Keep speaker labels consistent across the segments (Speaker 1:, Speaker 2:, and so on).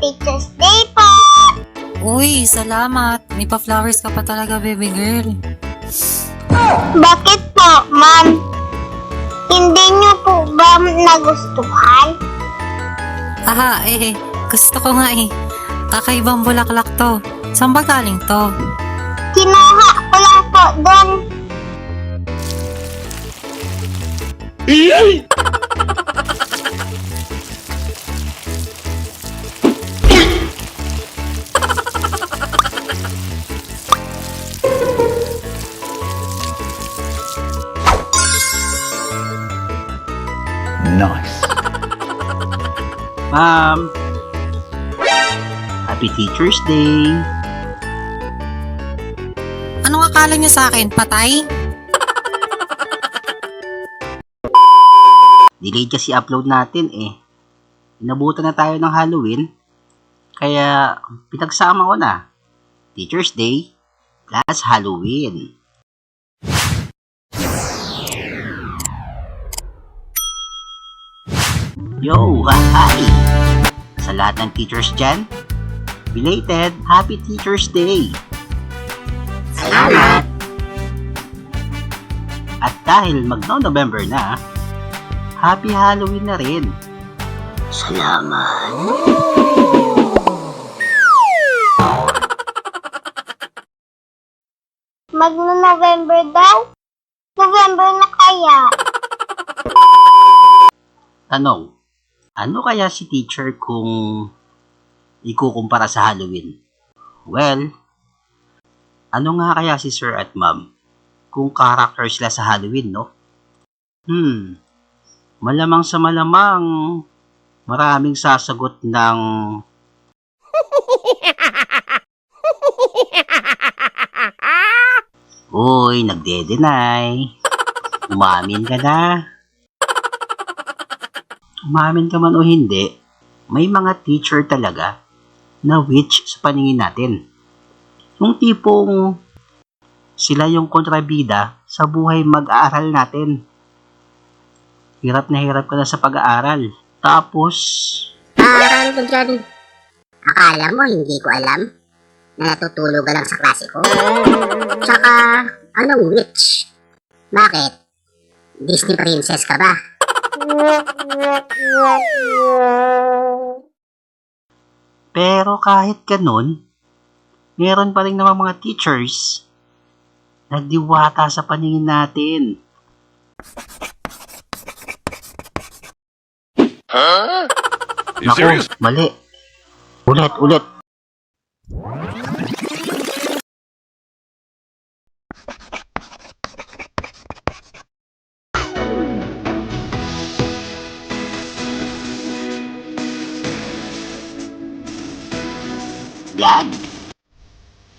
Speaker 1: Teacher's Day po!
Speaker 2: Uy, salamat. May pa-flowers ka pa talaga, baby girl.
Speaker 1: Bakit po, ma'am? Hindi niyo po ba nagustuhan?
Speaker 2: Aha, gusto ko nga eh. Kakaibang bulaklak to. Saan ba galing to?
Speaker 1: Kinuha ko lang po doon.
Speaker 3: Nice. Ma'am, Happy Teacher's Day.
Speaker 2: Anong akala niyo sa akin? Patay?
Speaker 3: Delayed kasi upload natin eh. Inabutan na tayo ng Halloween. Kaya pinagsama ko na. Teacher's Day plus Halloween. Yo, hi! Sa lahat ng teachers dyan, belated Happy Teacher's Day!
Speaker 1: Salamat!
Speaker 3: At dahil magno-November na, Happy Halloween na rin! Salamat!
Speaker 1: Magno-November daw? November na kaya?
Speaker 3: Tanong, ano kaya si teacher kung ikukumpara sa Halloween? Well, ano nga kaya si sir at ma'am kung character sila sa Halloween, no? Malamang sa malamang maraming sasagot ng Uy, nagde-deny. Umamin ka na. Umamin ka man o hindi, may mga teacher talaga na witch sa paningin natin. Yung tipong sila yung kontrabida sa buhay mag-aaral natin. Hirap na hirap ka na sa pag-aaral. Tapos,
Speaker 4: Aral ko dyan. Akala mo hindi ko alam na natutulog ka lang sa klase ko? Tsaka, anong witch? Bakit? Disney princess ka ba?
Speaker 3: pero kahit ganun, meron pa rin naman mga teachers nagdiwata sa paningin natin.
Speaker 5: You serious?
Speaker 3: Mali. Ulit. Yan.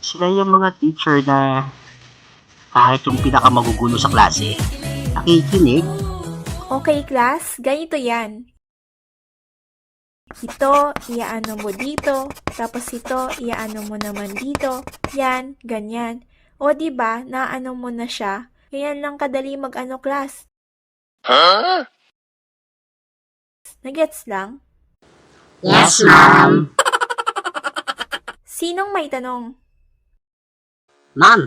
Speaker 3: Sila yung mga teacher na kahit yung pinakamagugulo sa klase, nakikinig.
Speaker 6: Okay, class, ganito yan. Ito, iaano mo dito, tapos ito, iaano mo naman dito. Yan, ganyan. O, diba, naano mo na siya? Ganyan lang kadali mag-ano, class. Nagets lang?
Speaker 4: Yes, ma'am.
Speaker 6: Sinong may tanong?
Speaker 4: Ma'am,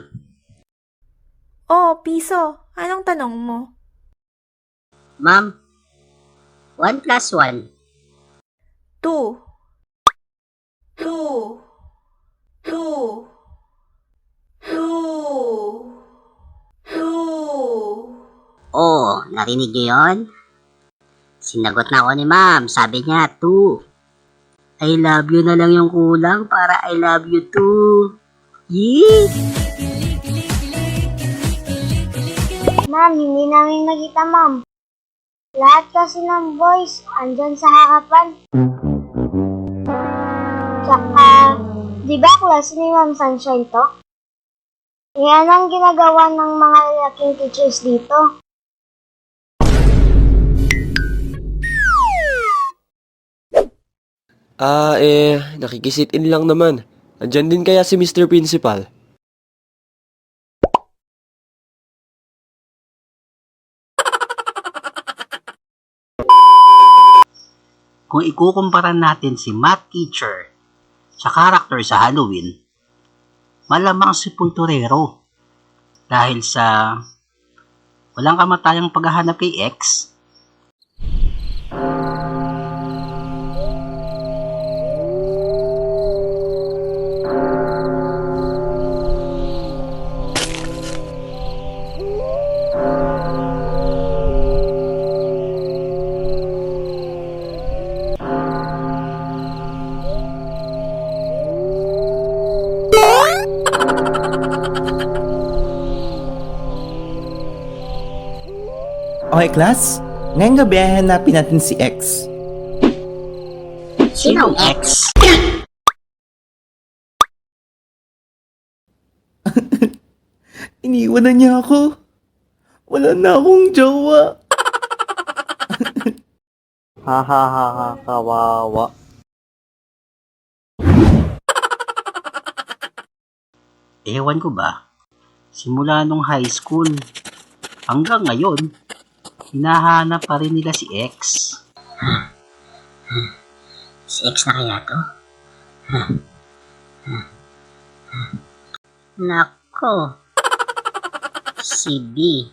Speaker 6: Oh, Piso, anong tanong mo?
Speaker 4: ma'am. 1 plus 1.
Speaker 6: 2. 2. 2. 2.
Speaker 4: Oh, narinig niyo yun? Sinagot na ako ni ma'am. Sabi niya, 2. I love you na lang yung kulang para I love you too. Yee!
Speaker 1: Ma'am, hindi namin nakita, ma'am. Lahat kasi ng boys, andyan sa harapan. Tsaka, di ba klase ni Ma'am Sunshine to? Yan ang ginagawa ng mga lalaking teachers dito.
Speaker 7: Nakikisit-in lang naman. Andyan din kaya si Mr. Principal?
Speaker 3: Kung ikukumpara natin si math teacher sa character sa Halloween, malamang si Punturero. Dahil sa walang kamatayang paghahanap kay X,
Speaker 8: Okay, class? Ngayong gabi ay hanapin natin si X.
Speaker 4: Sinong X?
Speaker 8: Iniwan na niya ako. Wala na akong jowa. Kawawa.
Speaker 3: ewan ko ba, simula nung high school hanggang ngayon, hinahanap pa rin nila si X.
Speaker 4: Si X na kaya to? Nako. Si B.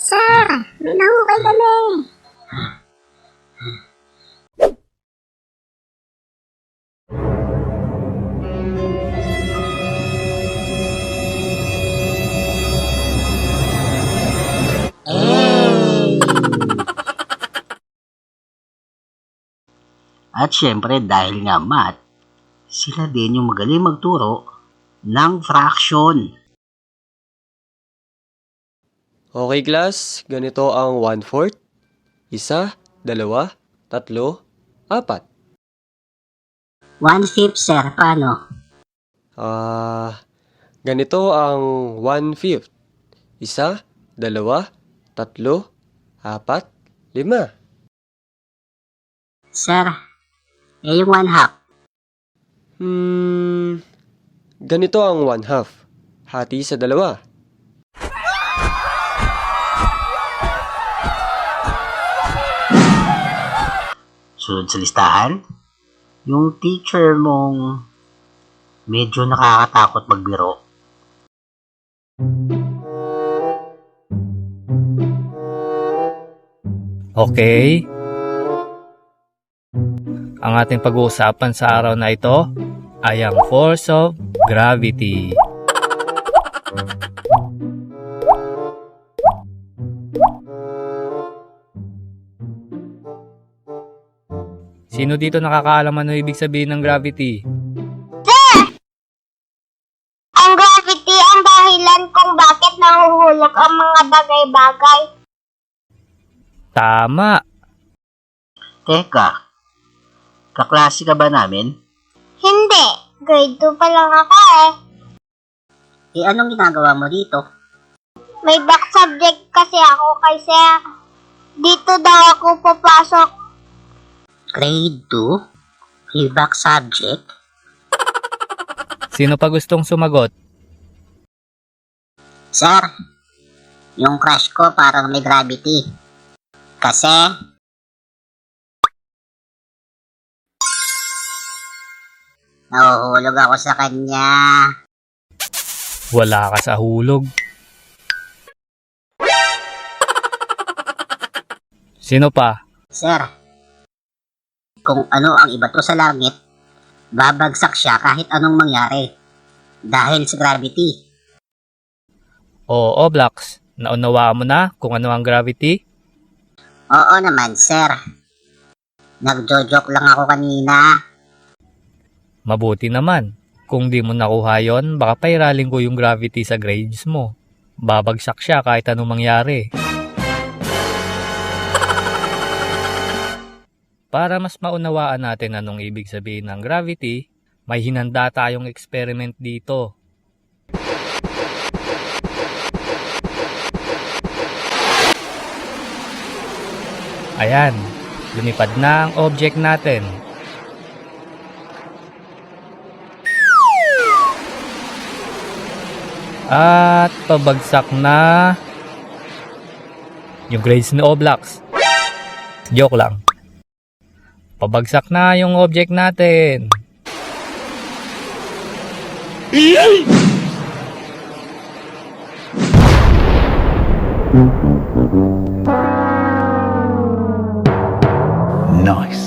Speaker 4: Sir, may nahukay kami.
Speaker 3: At syempre dahil nga math, sila din yung magaling magturo ng fraction.
Speaker 7: Okay, class. Ganito ang 1/4. 1, 2, 3, 4.
Speaker 4: 1/5, sir. Paano?
Speaker 7: Ganito ang 1/5. 1, 2, 3, 4, 5.
Speaker 4: Sir, yung 1/2.
Speaker 7: Ganito ang 1/2. Hati sa 2.
Speaker 3: Sunod sa listahan, yung teacher mong medyo nakakatakot magbiro.
Speaker 9: Okay. Ang ating pag-uusapan sa araw na ito ay ang force of gravity. Sino dito nakakaalam ano ibig sabihin ng gravity?
Speaker 1: Ang gravity ang dahilan kung bakit nahuhulog ang mga bagay-bagay.
Speaker 9: Tama.
Speaker 3: Teka, kaklase ka ba namin?
Speaker 1: Hindi. Grade 2 pa lang ako eh.
Speaker 4: Anong ginagawa mo dito?
Speaker 1: May back subject kasi ako kay sir. Dito daw ako papasok.
Speaker 4: Grade 2? Feedback subject?
Speaker 9: Sino pa gustong sumagot?
Speaker 4: Sir, yung crush ko parang may gravity. Kasi, nahuhulog ako sa kanya.
Speaker 9: Wala ka sa hulog. Sino pa?
Speaker 4: Sir, kung ano ang ibato sa langit, babagsak siya kahit anong mangyari. Dahil sa gravity.
Speaker 9: Oo, Blacks. Naunawaan mo na kung ano ang gravity?
Speaker 4: Oo naman, sir. Nagjo-joke lang ako kanina.
Speaker 9: Mabuti naman. Kung di mo nakuha yon, baka pairalin ko yung gravity sa grades mo. Babagsak siya kahit anong mangyari. Para mas maunawaan natin anong ibig sabihin ng gravity, may hinanda tayong experiment dito. Ayan, lumipad na ang object natin. At pabagsak na yung grades ni Oblax. Joke lang. pabagsak na yung object natin.
Speaker 8: Nice.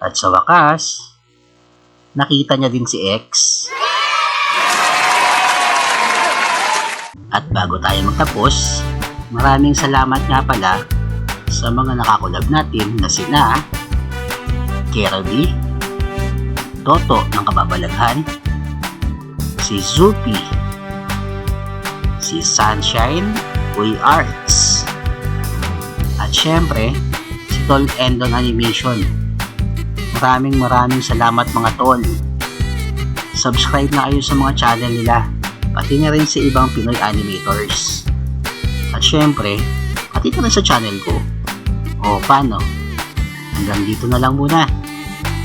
Speaker 3: At sa wakas, nakita niya din si X. At bago tayo magtapos, maraming salamat nga pala sa mga nakakulab natin na sina Kirby, Toto ng Kababalaghan, si Zupi, si Sunshine, Uy Arts, at syempre, si Tol Endon Animation. Maraming salamat mga tol. Subscribe na kayo sa mga channel nila, pati na rin sa ibang Pinoy animators. At syempre, pati na rin sa channel ko. O paano? Hanggang dito na lang muna.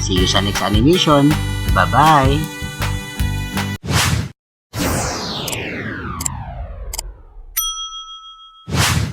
Speaker 3: See you sa next animation. Bye-bye!